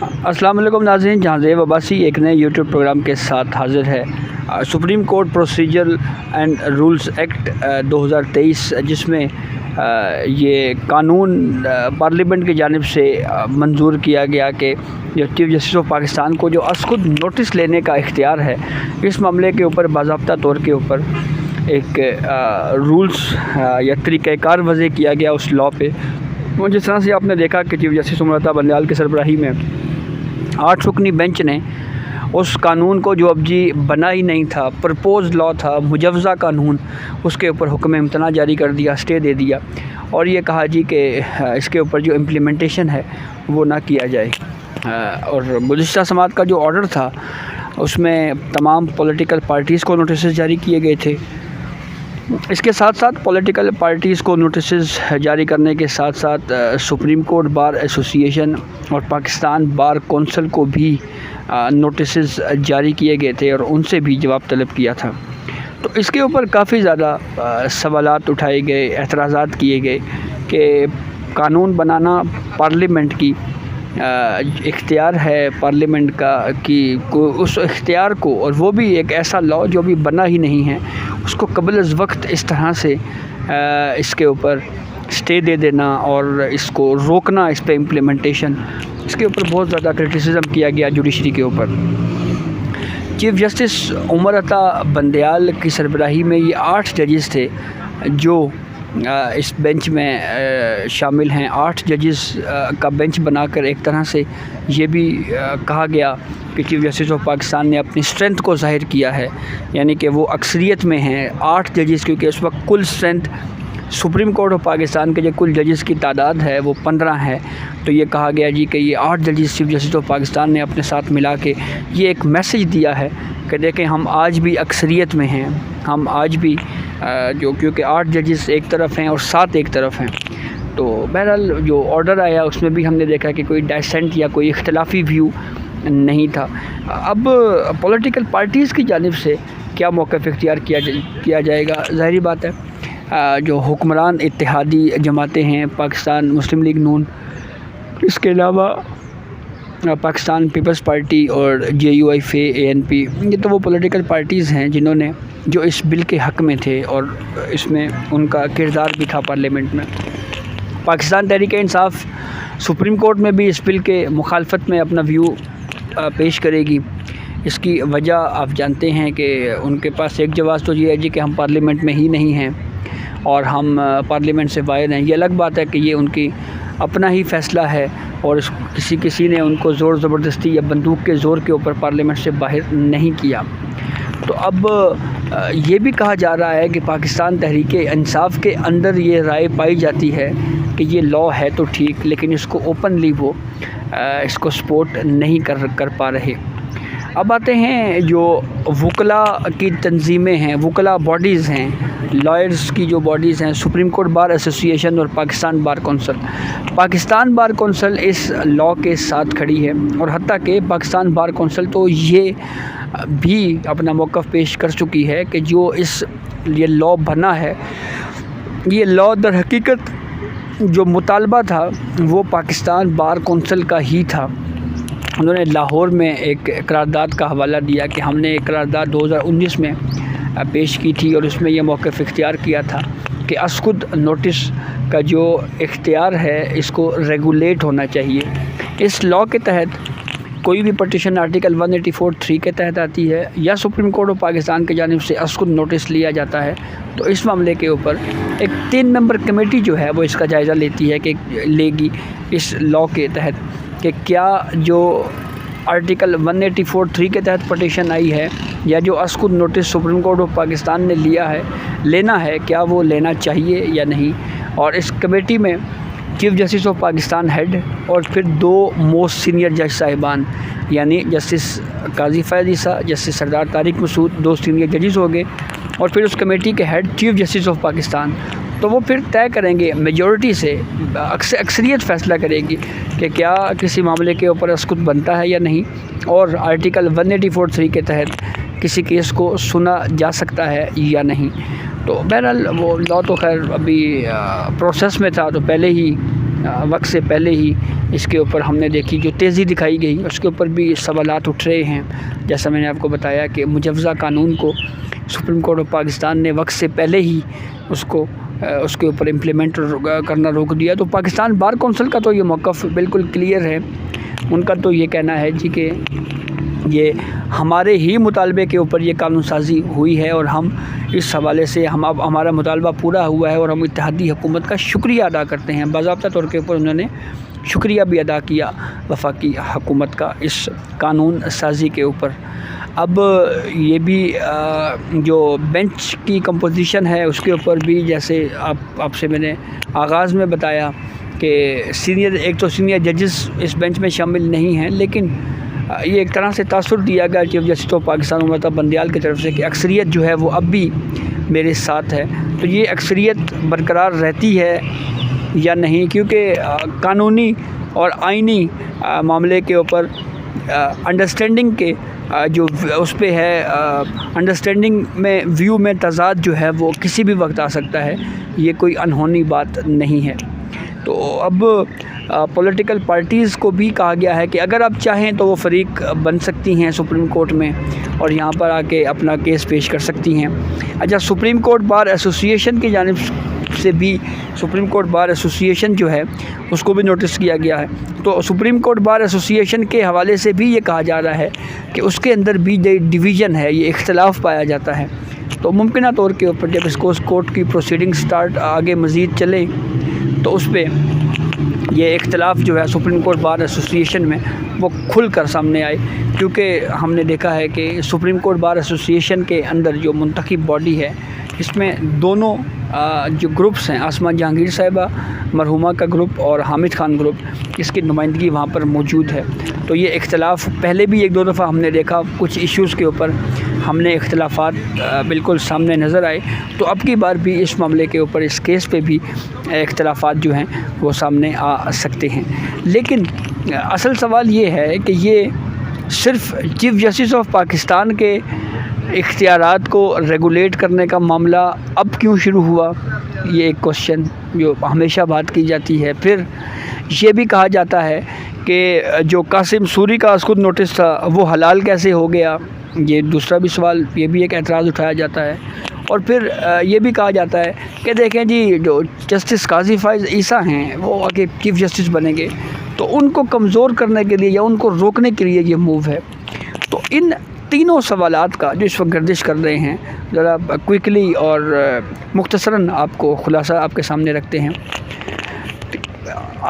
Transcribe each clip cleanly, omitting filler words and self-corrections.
السلام علیکم ناظرین، جہاں زیب عباسی ایک نئے یوٹیوب پروگرام کے ساتھ حاضر ہے۔ Supreme Court procedure and rules act 2023 جس میں یہ قانون پارلیمنٹ کی جانب سے منظور کیا گیا کہ جو چیف جسٹس آف پاکستان کو جو از خود نوٹس لینے کا اختیار ہے، اس معاملے کے اوپر باضابطہ طور کے اوپر ایک رولز یا طریقہ کار وضع کیا گیا اس لاء پہ۔ جس طرح سے آپ نے دیکھا کہ چیف جسٹس عمر عطا بندیال کی سربراہی میں 8 رکنی بینچ نے اس قانون کو جو اب جی بنا ہی نہیں تھا، پرپوز لاء تھا، مجوزہ قانون، اس کے اوپر حکم امتناع جاری کر دیا، اسٹے دے دیا، اور یہ کہا جی کہ اس کے اوپر جو امپلیمنٹیشن ہے وہ نہ کیا جائے۔ اور گزشتہ سماعت کا جو آرڈر تھا اس میں تمام پولیٹیکل پارٹیز کو نوٹسز جاری کیے گئے تھے۔ اس کے ساتھ ساتھ پولیٹیکل پارٹیز کو نوٹسز جاری کرنے کے ساتھ ساتھ سپریم کورٹ بار ایسوسی ایشن اور پاکستان بار کونسل کو بھی نوٹسز جاری کیے گئے تھے اور ان سے بھی جواب طلب کیا تھا۔ تو اس کے اوپر کافی زیادہ سوالات اٹھائے گئے، اعتراضات کیے گئے کہ قانون بنانا پارلیمنٹ کی اختیار ہے، پارلیمنٹ کا کہ اس اختیار کو، اور وہ بھی ایک ایسا لاء جو بھی بنا ہی نہیں ہے، اس کو قبل از وقت اس طرح سے اس کے اوپر اسٹے دے دینا اور اس کو روکنا، اس پہ امپلیمنٹیشن، اس کے اوپر بہت زیادہ کرٹیسزم کیا گیا جوڈیشری کے اوپر۔ چیف جسٹس عمر عطا بندیال کی سربراہی میں یہ 8 ججز تھے جو اس بینچ میں شامل ہیں۔ 8 ججز کا بینچ بنا کر ایک طرح سے یہ بھی کہا گیا کہ چیف جسٹس آف پاکستان نے اپنی اسٹرینتھ کو ظاہر کیا ہے، یعنی کہ وہ اکثریت میں ہیں 8 ججز، کیونکہ اس وقت کل strength supreme Court of Pakistan کے جو کل ججز کی تعداد ہے وہ 15 ہے۔ تو یہ کہا گیا جی کہ یہ 8 ججز چیف جسٹس آف پاکستان نے اپنے ساتھ ملا کے یہ ایک میسیج دیا ہے کہ دیکھیں ہم آج بھی اکثریت میں ہیں، ہم آج بھی کیونکہ 8 ججز ایک طرف ہیں اور 7 ایک طرف ہیں۔ تو بہرحال جو آرڈر آیا اس میں بھی ہم نے دیکھا کہ کوئی ڈائسنٹ یا کوئی اختلافی ویو نہیں تھا۔ اب پولیٹیکل پارٹیز کی جانب سے کیا موقف اختیار کیا جائے گا؟ ظاہری بات ہے جو حکمران اتحادی جماعتیں ہیں، پاکستان مسلم لیگ نون، اس کے علاوہ پاکستان پیپلز پارٹی اور JUIF یہ تو وہ پولیٹیکل پارٹیز ہیں جنہوں نے جو اس بل کے حق میں تھے اور اس میں ان کا کردار بھی تھا پارلیمنٹ میں۔ پاکستان تحریک انصاف سپریم کورٹ میں بھی اس بل کے مخالفت میں اپنا ویو پیش کرے گی۔ اس کی وجہ آپ جانتے ہیں کہ ان کے پاس ایک جواز تو یہ ہے جی کہ ہم پارلیمنٹ میں ہی نہیں ہیں اور ہم پارلیمنٹ سے باہر ہیں۔ یہ الگ بات ہے کہ یہ ان کی اپنا ہی فیصلہ ہے اور کسی نے ان کو زور زبردستی یا بندوق کے زور کے اوپر پارلیمنٹ سے باہر نہیں کیا۔ تو اب یہ بھی کہا جا رہا ہے کہ پاکستان تحریک انصاف کے اندر یہ رائے پائی جاتی ہے کہ یہ لاء ہے تو ٹھیک، لیکن اس کو اوپنلی وہ اس کو سپورٹ نہیں کر پا رہے۔ اب آتے ہیں جو وکلاء کی تنظیمیں ہیں، وکلاء باڈیز ہیں، لائرز کی جو باڈیز ہیں، سپریم کورٹ بار ایسوسی ایشن اور Pakistan bar council. Pakistan bar council اس لاء کے ساتھ کھڑی ہے اور حتیٰ کہ پاکستان بار کونسل تو یہ بھی اپنا موقف پیش کر چکی ہے کہ جو یہ لاء بنا ہے، یہ لاء در حقیقت جو مطالبہ تھا وہ پاکستان بار کونسل کا ہی تھا۔ انہوں نے لاہور میں ایک قرارداد کا حوالہ دیا کہ ہم نے ایک قرارداد 2019 میں پیش کی تھی اور اس میں یہ موقف اختیار کیا تھا کہ از خود نوٹس کا جو اختیار ہے اس کو ریگولیٹ ہونا چاہیے۔ اس لاء کے تحت کوئی بھی پٹیشن آرٹیکل 184(3) کے تحت آتی ہے یا سپریم کورٹ آف پاکستان کی جانب سے از خود نوٹس لیا جاتا ہے، تو اس معاملے کے اوپر ایک 3 ممبر کمیٹی جو ہے وہ اس کا جائزہ لیتی ہے کہ لے گی اس لاء کے تحت کہ کیا جو آرٹیکل 184(3) کے تحت پٹیشن آئی ہے یا جو از خود notice Supreme Court of Pakistan نے لینا ہے، کیا وہ لینا چاہیے یا نہیں۔ اور اس کمیٹی میں Chief Justice of Pakistan head اور پھر 2 موسٹ سینئر جج صاحبان، یعنی جسٹس قاضی فیاض عیسیٰ، جسٹس سردار طارق مسعود، 2 سینئر ججز ہو گئے، اور پھر اس کمیٹی کے head Chief Justice of Pakistan. تو وہ پھر طے کریں گے میجورٹی سے، اکثریت فیصلہ کرے گی کہ کیا کسی معاملے کے اوپر اسکت بنتا ہے یا نہیں، اور آرٹیکل 184(3) کے تحت کسی کیس کو سنا جا سکتا ہے یا نہیں۔ تو بہرحال وہ لاء تو خیر ابھی پروسیس میں تھا، تو پہلے ہی وقت سے پہلے ہی اس کے اوپر ہم نے دیکھی جو تیزی دکھائی گئی، اس کے اوپر بھی سوالات اٹھ رہے ہیں۔ جیسا میں نے آپ کو بتایا کہ مجوزہ قانون کو سپریم کورٹ آف پاکستان نے وقت سے پہلے ہی اس کے اوپر امپلیمنٹ کرنا روک دیا۔ تو پاکستان بار کونسل کا تو یہ موقف بالکل کلیئر ہے، ان کا تو یہ کہنا ہے جی کہ یہ ہمارے ہی مطالبے کے اوپر یہ قانون سازی ہوئی ہے، اور ہم اس حوالے سے ہمارا مطالبہ پورا ہوا ہے، اور ہم اتحادی حکومت کا شکریہ ادا کرتے ہیں۔ باضابطہ طور کے اوپر انہوں نے شکریہ بھی ادا کیا وفاقی حکومت کا اس قانون سازی کے اوپر۔ اب یہ بھی جو بینچ کی کمپوزیشن ہے اس کے اوپر بھی، جیسے آپ سے میں نے آغاز میں بتایا کہ ایک تو سینئر ججز اس بینچ میں شامل نہیں ہیں، لیکن یہ ایک طرح سے تاثر دیا گیا چیف جسٹس آف پاکستان عمر طاہر بندیال کی طرف سے کہ اکثریت جو ہے وہ اب بھی میرے ساتھ ہے۔ تو یہ اکثریت برقرار رہتی ہے یا نہیں، کیونکہ قانونی اور آئینی معاملے کے اوپر انڈرسٹینڈنگ کے جو اس پہ ہے، انڈرسٹینڈنگ میں ویو میں تضاد جو ہے وہ کسی بھی وقت آ سکتا ہے، یہ کوئی انہونی بات نہیں ہے۔ تو اب پولیٹیکل پارٹیز کو بھی کہا گیا ہے کہ اگر آپ چاہیں تو وہ فریق بن سکتی ہیں سپریم کورٹ میں، اور یہاں پر آ کے اپنا کیس پیش کر سکتی ہیں۔ اچھا، سپریم کورٹ بار ایسوسی ایشن کی جانب سے بھی، سپریم کورٹ بار ایسوسی ایشن جو ہے اس کو بھی نوٹس کیا گیا ہے۔ تو سپریم کورٹ بار ایسوسی ایشن کے حوالے سے بھی یہ کہا جا رہا ہے کہ اس کے اندر بھی ڈویژن ہے، یہ اختلاف پایا جاتا ہے۔ تو ممکنہ طور کے اوپر جب اس کو کورٹ کی پروسیڈنگ سٹارٹ آگے مزید چلے تو اس پہ یہ اختلاف جو ہے سپریم کورٹ بار ایسوسی ایشن میں وہ کھل کر سامنے آئے، کیونکہ ہم نے دیکھا ہے کہ سپریم کورٹ بار ایسوسی ایشن کے اندر جو منتخب باڈی ہے اس میں دونوں جو گروپس ہیں، آسمہ جہانگیر صاحبہ مرحومہ کا گروپ اور حامد خان گروپ، اس کی نمائندگی وہاں پر موجود ہے۔ تو یہ اختلاف پہلے بھی ایک دو دفعہ ہم نے دیکھا، کچھ ایشوز کے اوپر ہم نے اختلافات بالکل سامنے نظر آئے، تو اب کی بار بھی اس معاملے کے اوپر، اس کیس پہ بھی اختلافات جو ہیں وہ سامنے آ سکتے ہیں۔ لیکن اصل سوال یہ ہے کہ یہ صرف چیف جسٹس آف پاکستان کے اختیارات کو ریگولیٹ کرنے کا معاملہ اب کیوں شروع ہوا، یہ ایک کوشچن جو ہمیشہ بات کی جاتی ہے۔ پھر یہ بھی کہا جاتا ہے کہ جو قاسم سوری کا خود نوٹس تھا وہ حلال کیسے ہو گیا، یہ دوسرا بھی سوال، یہ بھی ایک اعتراض اٹھایا جاتا ہے۔ اور پھر یہ بھی کہا جاتا ہے کہ دیکھیں جی، جو جسٹس قاضی فائز عیسیٰ ہیں وہ آگے چیف جسٹس بنیں گے، تو ان کو کمزور کرنے کے لیے یا ان کو روکنے کے لیے یہ موو ہے۔ تو ان تینوں سوالات کا جو اس وقت گردش کر رہے ہیں، ذرا کوئکلی اور مختصراً آپ کو خلاصہ آپ کے سامنے رکھتے ہیں۔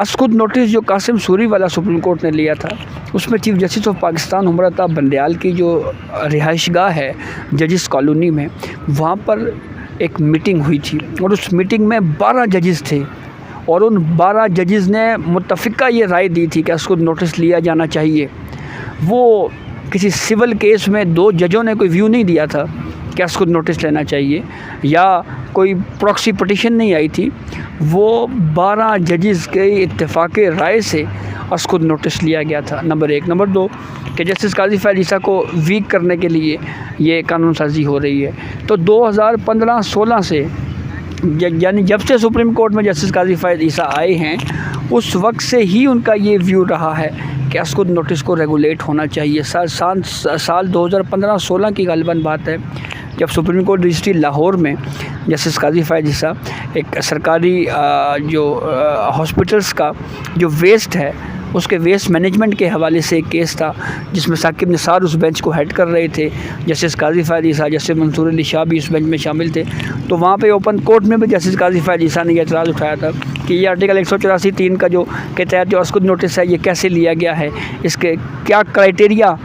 خود نوٹس جو قاسم سوری والا سپریم کورٹ نے لیا تھا، اس میں چیف جسٹس آف پاکستان عمر طاہر بندیال کی جو رہائش گاہ ہے ججز کالونی میں، وہاں پر ایک میٹنگ ہوئی تھی، اور اس میٹنگ میں 12 ججز تھے، اور ان 12 ججز نے متفقہ یہ رائے دی تھی کہ خود نوٹس لیا جانا چاہیے۔ وہ کسی سول کیس میں 2 ججوں نے کوئی ویو نہیں دیا تھا کہ خود نوٹس لینا چاہیے، یا کوئی پراکسی پٹیشن نہیں آئی تھی، وہ 12 ججز کے اتفاق رائے سے خود نوٹس لیا گیا تھا، نمبر 1۔ نمبر 2 کہ جسٹس قاضی فائز عیسیٰ کو ویک کرنے کے لیے یہ قانون سازی ہو رہی ہے۔ تو 2015-16 سے، یعنی جب سے سپریم کورٹ میں جسٹس قاضی فائز عیسیٰ آئے ہیں، اس وقت سے ہی ان کا یہ ویو رہا ہے کہ خود نوٹس کو ریگولیٹ ہونا چاہیے۔ سال 2015-16 کی غالباً بات ہے، جب سپریم کورٹ رجسٹری لاہور میں جسٹس قاضی فائز عیسیٰ ایک سرکاری جو ہاسپٹلس کا جو ویسٹ ہے، اس کے ویسٹ مینجمنٹ کے حوالے سے ایک کیس تھا، جس میں ثاقب نثار اس بینچ کو ہیڈ کر رہے تھے، جسٹس قاضی فائز عیسیٰ، جسٹس منصور علی شاہ بھی اس بینچ میں شامل تھے۔ تو وہاں پہ اوپن کورٹ میں بھی جسٹس قاضی فائز عیسیٰ نے یہ اعتراض اٹھایا تھا کہ یہ آرٹیکل 184(3) کا جو کے تحت جو خود نوٹس ہے یہ کیسے لیا گیا ہے، اس کے کیا کرائٹیریا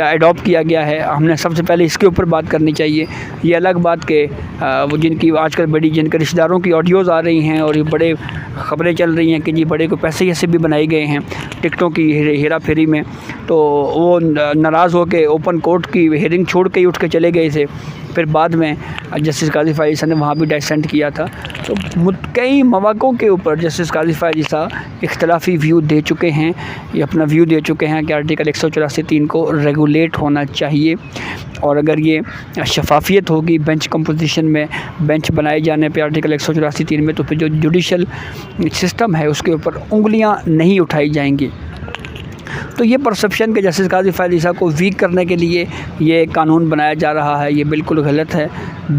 ایڈاپٹ کیا گیا ہے۔ ہم نے سب سے پہلے اس کے اوپر بات کرنی چاہیے۔ یہ الگ بات کہ وہ جن کی آج کل جن کے رشتہ داروں کی آڈیوز آ رہی ہیں، اور یہ بڑے خبریں چل رہی ہیں کہ جی بڑے کو پیسے ایسے بھی بنائے گئے ہیں ٹکٹوں کی ہیرا پھیری میں، تو وہ ناراض ہو کے اوپن کورٹ کی ہیئرنگ چھوڑ کے ہی اٹھ کے چلے گئے تھے۔ پھر بعد میں جسٹس قاضی فائز عیسیٰ نے وہاں بھی ڈائسنٹ کیا تھا. تو کئی مواقعوں کے اوپر جسٹس قاضی فائز عیسیٰ اختلافی ویو دے چکے ہیں، یہ اپنا ویو دے چکے ہیں کہ آرٹیکل 184(3) کو ریگولیٹ ہونا چاہیے، اور اگر یہ شفافیت ہوگی بینچ کمپوزیشن میں، بینچ بنائے جانے پہ آرٹیکل 184(3) میں، تو پھر جو جوڈیشل سسٹم ہے اس کے اوپر انگلیاں نہیں اٹھائی جائیں گی. تو یہ پرسپشن کہ جسٹس قاضی فائز عیسیٰ کو ویک کرنے کے لیے یہ قانون بنایا جا رہا ہے، یہ بالکل غلط ہے،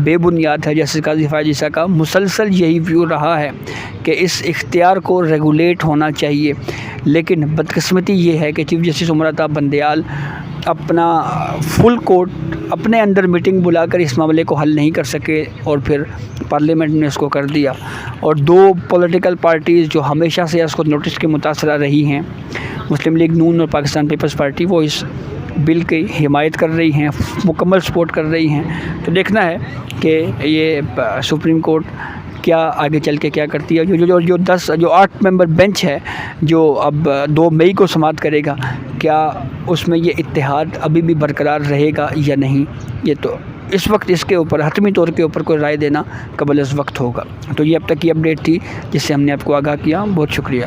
بے بنیاد ہے. جسٹس قاضی فائز عیسیٰ کا مسلسل یہی ویو رہا ہے کہ اس اختیار کو ریگولیٹ ہونا چاہیے، لیکن بدقسمتی یہ ہے کہ چیف جسٹس عمر عطا بندیال اپنا فل کورٹ اپنے اندر میٹنگ بلا کر اس معاملے کو حل نہیں کر سکے، اور پھر پارلیمنٹ نے اس کو کر دیا. اور دو پولیٹیکل پارٹیز جو ہمیشہ سے اس کو نوٹس کے متاثرہ رہی ہیں، مسلم لیگ نون اور پاکستان پیپلز پارٹی، وہ اس بل کی حمایت کر رہی ہیں، مکمل سپورٹ کر رہی ہیں. تو دیکھنا ہے کہ یہ سپریم کورٹ کیا آگے چل کے کیا کرتی ہے. جو 8 ممبر بینچ ہے جو اب 2 مئی کو سماعت کرے گا، کیا اس میں یہ اتحاد ابھی بھی برقرار رہے گا یا نہیں، یہ تو اس وقت اس کے اوپر حتمی طور کے اوپر کوئی رائے دینا قبل از وقت ہوگا. تو یہ اب تک کی اپڈیٹ تھی جس سے ہم نے آپ کو آگاہ کیا. بہت شکریہ.